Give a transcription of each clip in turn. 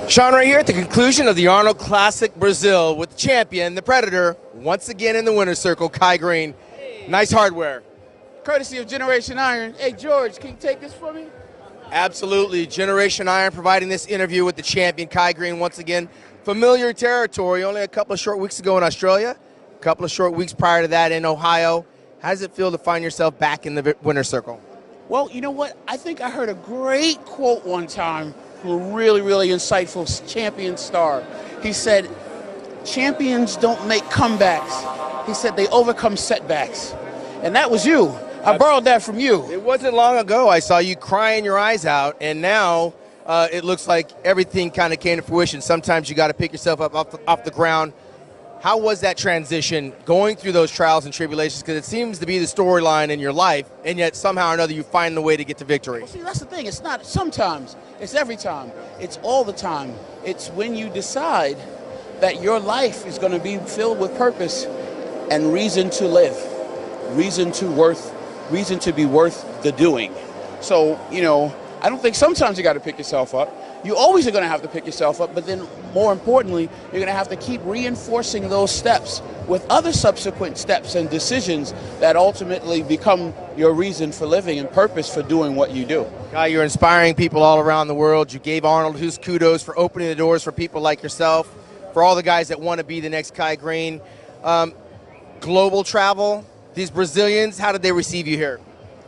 Sean Ray here at the conclusion of the Arnold Classic Brazil with the champion, the Predator, once again in the winner's circle, Kai Greene. Nice hardware. Courtesy of Generation Iron. Hey, George, can you take this for me? Absolutely. Generation Iron providing this interview with the champion, Kai Greene, once again. Familiar territory, only a couple of short weeks ago in Australia, a couple of short weeks prior to that in Ohio. How does it feel to find yourself back in the winner's circle? Well, you know what? I think I heard a great quote one time from a really, really insightful champion star. He said, champions don't make comebacks. He said they overcome setbacks. And that was you. I borrowed that from you. It wasn't long ago I saw you crying your eyes out, and now it looks like everything kind of came to fruition. Sometimes you got to pick yourself up off the ground. How was that transition going through those trials and tribulations? Because it seems to be the storyline in your life, and yet somehow or another you find the way to get to victory. Well, see, that's the thing. It's not sometimes. It's every time. It's all the time. It's when you decide that your life is going to be filled with purpose and reason to live, reason to be worth the doing. So, you know, I don't think sometimes you got to pick yourself up. You always are going to have to pick yourself up, but then more importantly, you're going to have to keep reinforcing those steps with other subsequent steps and decisions that ultimately become your reason for living and purpose for doing what you do. Guy, you're inspiring people all around the world. You gave Arnold his kudos for opening the doors for people like yourself, for all the guys that want to be the next Kai Greene. Global travel, these Brazilians, how did they receive you here?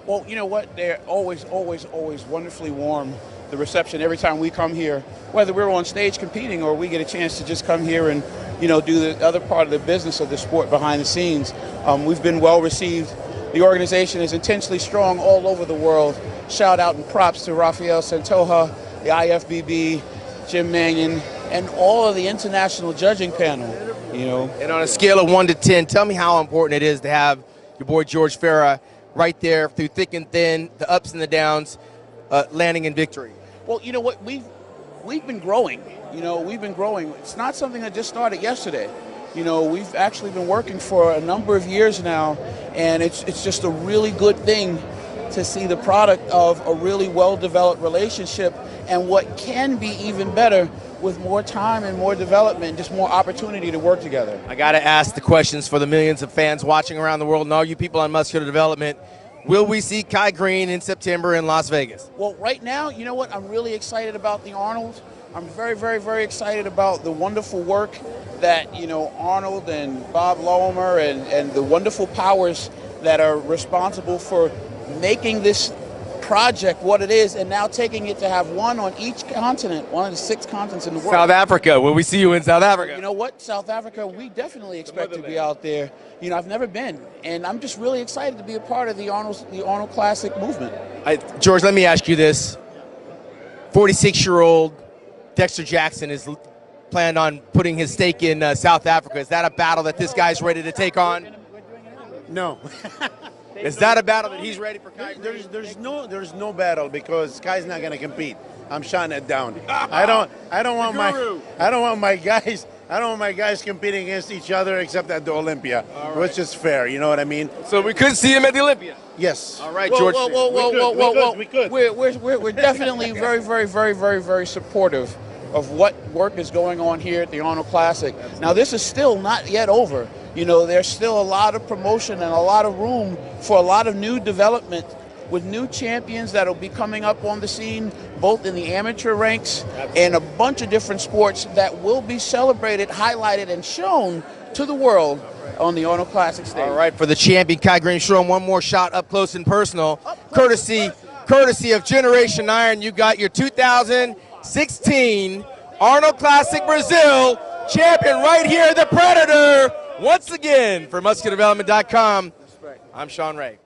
Well, you know what? They're always wonderfully warm. The reception every time we come here, whether we're on stage competing or we get a chance to just come here and, you know, do the other part of the business of the sport behind the scenes. We've been well received. The organization is intensely strong all over the world. Shout out and props to Rafael Santoja, the IFBB, Jim Mannion, and all of the international judging panel. You know. And on a scale of 1 to 10, tell me how important it is to have your boy George Farah right there through thick and thin, the ups and the downs, landing in victory. Well, you know what, we've been growing. You know, we've been growing. It's not something that just started yesterday. You know, we've actually been working for a number of years now, and it's just a really good thing to see the product of a really well-developed relationship, and what can be even better with more time and more development, just more opportunity to work together. I got to ask the questions for the millions of fans watching around the world and all you people on Muscular Development. Will we see Kai Greene in September in Las Vegas? Well, right now, you know what? I'm really excited about the Arnold. I'm very excited about the wonderful work that, you know, Arnold and Bob Lower and the wonderful powers that are responsible for making this project what it is, and now taking it to have one on each continent, one of the 6 continents in the world. South Africa. Will we see you in South Africa? You know what? South Africa, we definitely expect to be out there. You know, I've never been, and I'm just really excited to be a part of the Arnold Classic movement. George, let me ask you this. 46-year-old Dexter Jackson is planned on putting his stake in South Africa. Is that a battle that this guy's ready to take on? No. Is that a battle that he's ready for Kai? There's no battle because Kai's not going to compete. I'm shutting it down. I don't want my guys competing against each other except at the Olympia, which is fair. You know what I mean? So we could see him at the Olympia. Yes. All right, George. We could. We're definitely very supportive of what work is going on here at the Arnold Classic. Now, this is still not yet over. You know, there's still a lot of promotion and a lot of room for a lot of new development with new champions that will be coming up on the scene, both in the amateur ranks and a bunch of different sports that will be celebrated, highlighted, and shown to the world on the Arnold Classic stage. All right, for the champion, Kai Greene, show him one more shot up close and personal. Courtesy of Generation Iron, you got your 2016 Arnold Classic Brazil champion right here, the Predator. Once again, for MuscularDevelopment.com, I'm Sean Ray.